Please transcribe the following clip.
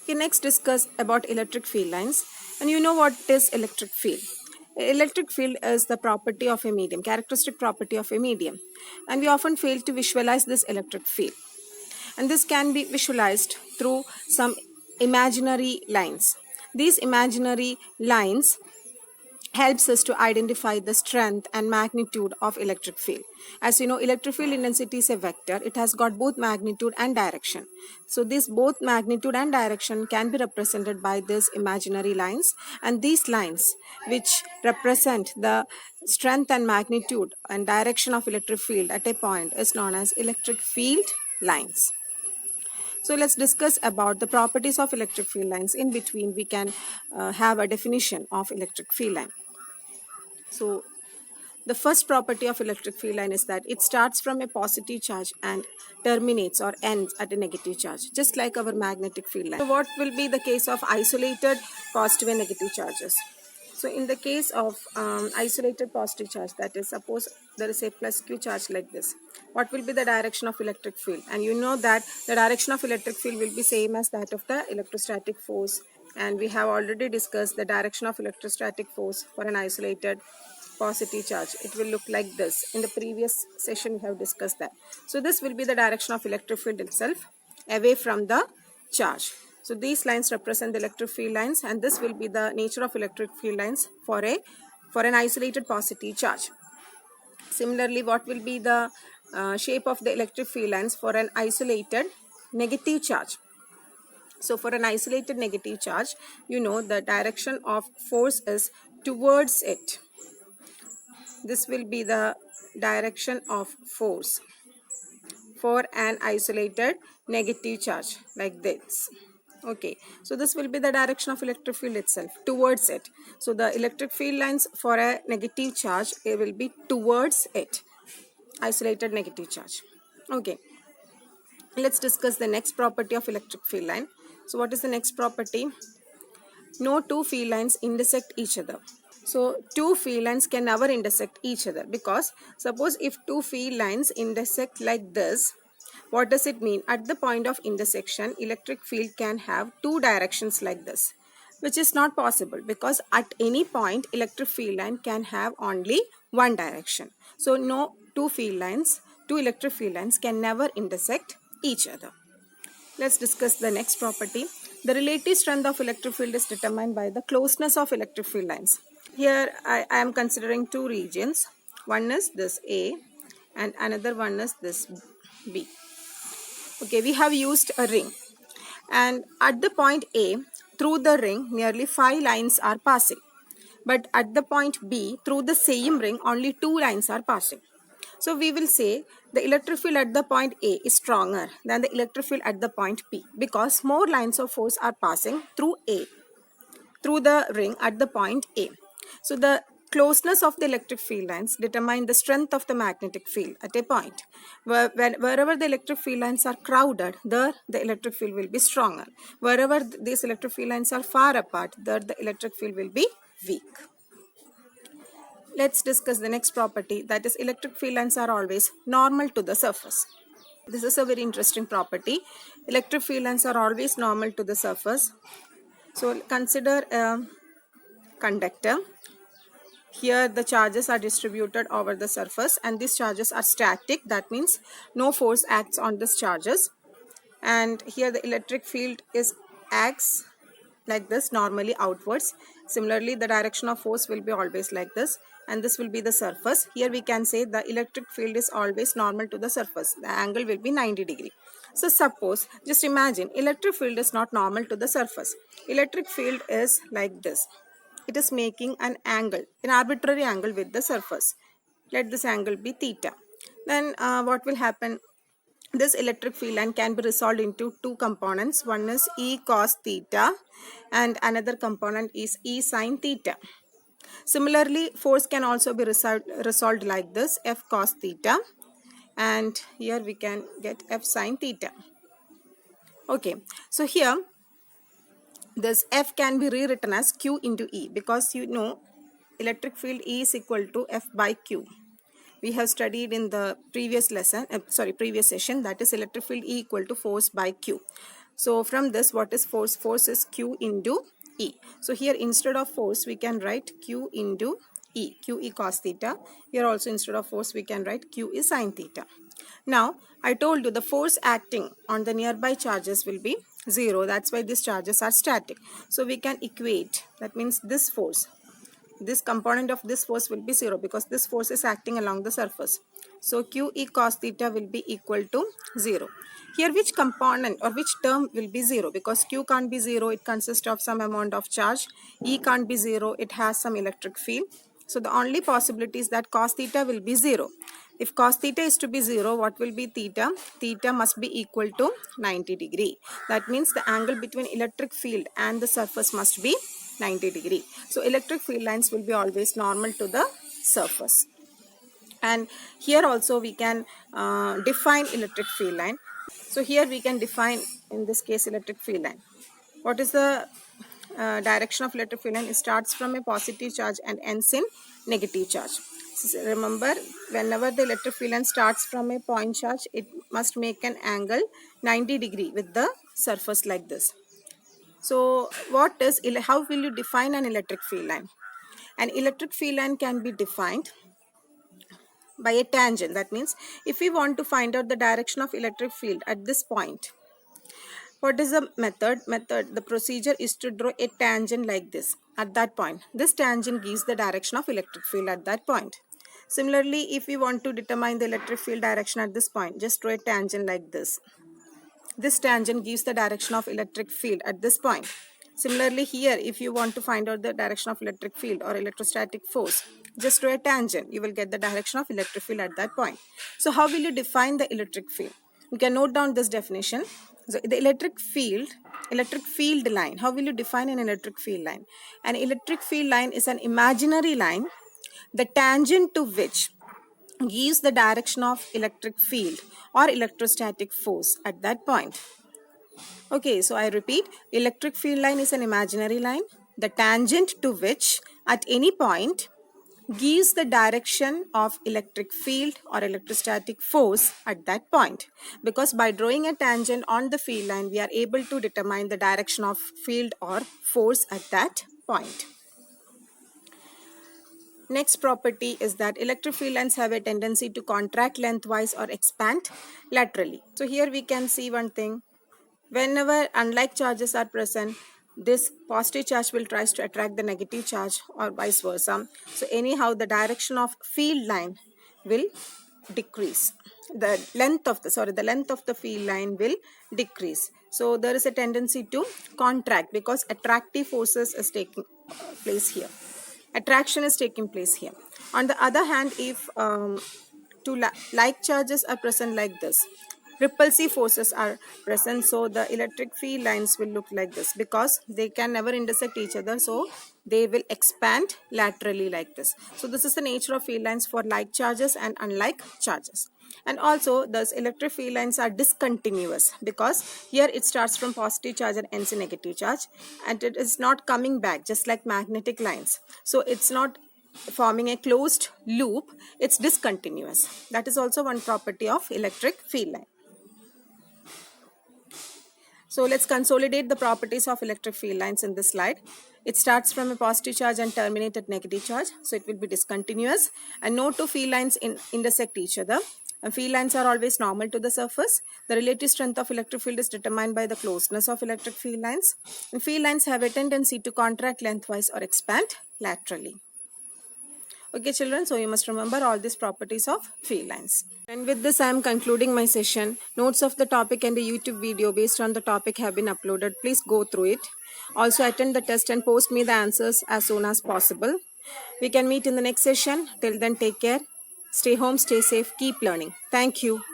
Okay, next discuss about electric field lines. And you know what is electric field? Electric field is the property of a medium, characteristic property of a medium. And we often fail to visualize this electric field. And this can be visualized through some imaginary lines. These imaginary lines helps us to identify the strength and magnitude of electric field. As you know, electric field intensity is a vector. It has got both magnitude and direction. So this both magnitude and direction can be represented by these imaginary lines, and these lines which represent the strength and magnitude and direction of electric field at a point is known as electric field lines. So let's discuss about the properties of electric field lines. In between, we can have a definition of electric field line. So the first property of electric field line is that it starts from a positive charge and terminates or ends at a negative charge, just like our magnetic field line. So what will be the case of isolated positive and negative charges? So in the case of isolated positive charge, that is, suppose there is a plus q charge like this, what will be the direction of electric field? And you know that the direction of electric field will be same as that of the electrostatic force. And we have already discussed the direction of electrostatic force for an isolated positive charge. It will look like this. In the previous session, we have discussed that. So this will be the direction of electric field itself away from the charge. So these lines represent the electric field lines, and this will be the nature of electric field lines for an isolated positive charge. Similarly, what will be the shape of the electric field lines for an isolated negative charge? So for an isolated negative charge, you know the direction of force is towards it. This will be the direction of force for an isolated negative charge like this. Okay, so this will be the direction of electric field itself, towards it. So the electric field lines for a negative charge, it will be towards it, isolated negative charge. Okay, let's discuss the next property of electric field line. So what is the next property? No two field lines intersect each other. So two field lines can never intersect each other, because suppose if two field lines intersect like this, what does it mean? At the point of intersection, electric field can have two directions like this, which is not possible, because at any point electric field line can have only one direction. So no two electric field lines can never intersect each other. Let's discuss the next property. The relative strength of electric field is determined by the closeness of electric field lines. Here I am considering two regions. One is this A and another one is this B. Okay, we have used a ring, and at the point A, through the ring nearly 5 lines are passing. But at the point B, through the same ring, only 2 lines are passing. So we will say the electric field at the point A is stronger than the electric field at the point B, because more lines of force are passing through the ring at the point A. So the closeness of the electric field lines determine the strength of the magnetic field at a point. Wherever the electric field lines are crowded, there the electric field will be stronger. Wherever these electric field lines are far apart, there the electric field will be weak. Let's discuss the next property, that is electric field lines are always normal to the surface. This is a very interesting property. Electric field lines are always normal to the surface. So consider a conductor. Here the charges are distributed over the surface, and these charges are static. That means no force acts on these charges. And here the electric field acts like this, normally outwards. Similarly, the direction of force will be always like this, and this will be the surface. Here we can say the electric field is always normal to the surface. The angle will be 90 degree. So suppose, just imagine, electric field is not normal to the surface. Electric field is like this. It is making an arbitrary angle with the surface. Let this angle be theta. Then what will happen? This electric field line can be resolved into two components. One is E cos theta and another component is E sin theta. Similarly, force can also be resolved like this, F cos theta, and here we can get F sin theta. Okay, so here this F can be rewritten as Q into E, because you know electric field E is equal to F by Q. We have studied in the previous session, that is electric field E equal to force by Q. So from this, what is force? Force is Q into E. So here instead of force, we can write Q into E. Q E cos theta. Here also instead of force, we can write Q E sin theta. Now, I told you the force acting on the nearby charges will be 0. That's why these charges are static. So we can equate. That means this force, this component of this force will be 0 because this force is acting along the surface. So Q E cos theta will be equal to 0. Here which component or which term will be 0? Because Q can't be 0, it consists of some amount of charge. E can't be 0, it has some electric field. So the only possibility is that cos theta will be 0. If cos theta is to be 0, what will be theta? Theta must be equal to 90 degree. That means the angle between electric field and the surface must be 90 degree. So electric field lines will be always normal to the surface. And here also we can define electric field line. So here we can define, in this case, electric field line. What is the direction of electric field line? It starts from a positive charge and ends in negative charge. So remember, whenever the electric field line starts from a point charge, it must make an angle 90 degree with the surface like this. So how will you define an electric field line? An electric field line can be defined by a tangent. That means if we want to find out the direction of electric field at this point, what is the method? The procedure is to draw a tangent like this at that point. This tangent gives the direction of electric field at that point. Similarly, if we want to determine the electric field direction at this point, just draw a tangent like this. This tangent gives the direction of electric field at this point. Similarly, here, if you want to find out the direction of electric field or electrostatic force, just draw a tangent. You will get the direction of electric field at that point. So how will you define the electric field? You can note down this definition. So the electric field line. How will you define an electric field line? An electric field line is an imaginary line, the tangent to which gives the direction of electric field or electrostatic force at that point. Okay, so I repeat, electric field line is an imaginary line, the tangent to which at any point gives the direction of electric field or electrostatic force at that point. Because by drawing a tangent on the field line, we are able to determine the direction of field or force at that point. Next property is that electric field lines have a tendency to contract lengthwise or expand laterally. So here we can see one thing. Whenever unlike charges are present, this positive charge will try to attract the negative charge or vice versa. So anyhow, the direction of field line will decrease. The length of the field line will decrease. So there is a tendency to contract because attractive forces is taking place here. Attraction is taking place here. On the other hand, if two like charges are present like this, repulsive forces are present, so the electric field lines will look like this because they can never intersect each other, so they will expand laterally like this. So this is the nature of field lines for like charges and unlike charges. And also those electric field lines are discontinuous because here it starts from positive charge and ends in negative charge, and it is not coming back just like magnetic lines. So it's not forming a closed loop, it's discontinuous. That is also one property of electric field line. So let's consolidate the properties of electric field lines in this slide. It starts from a positive charge and terminates at negative charge, so it will be discontinuous. And no two field lines intersect each other. And field lines are always normal to the surface. The relative strength of electric field is determined by the closeness of electric field lines. And field lines have a tendency to contract lengthwise or expand laterally. Okay children, so you must remember all these properties of field lines. And with this I am concluding my session. Notes of the topic and a YouTube video based on the topic have been uploaded. Please go through it. Also attend the test and post me the answers as soon as possible. We can meet in the next session. Till then, take care. Stay home, stay safe, keep learning. Thank you.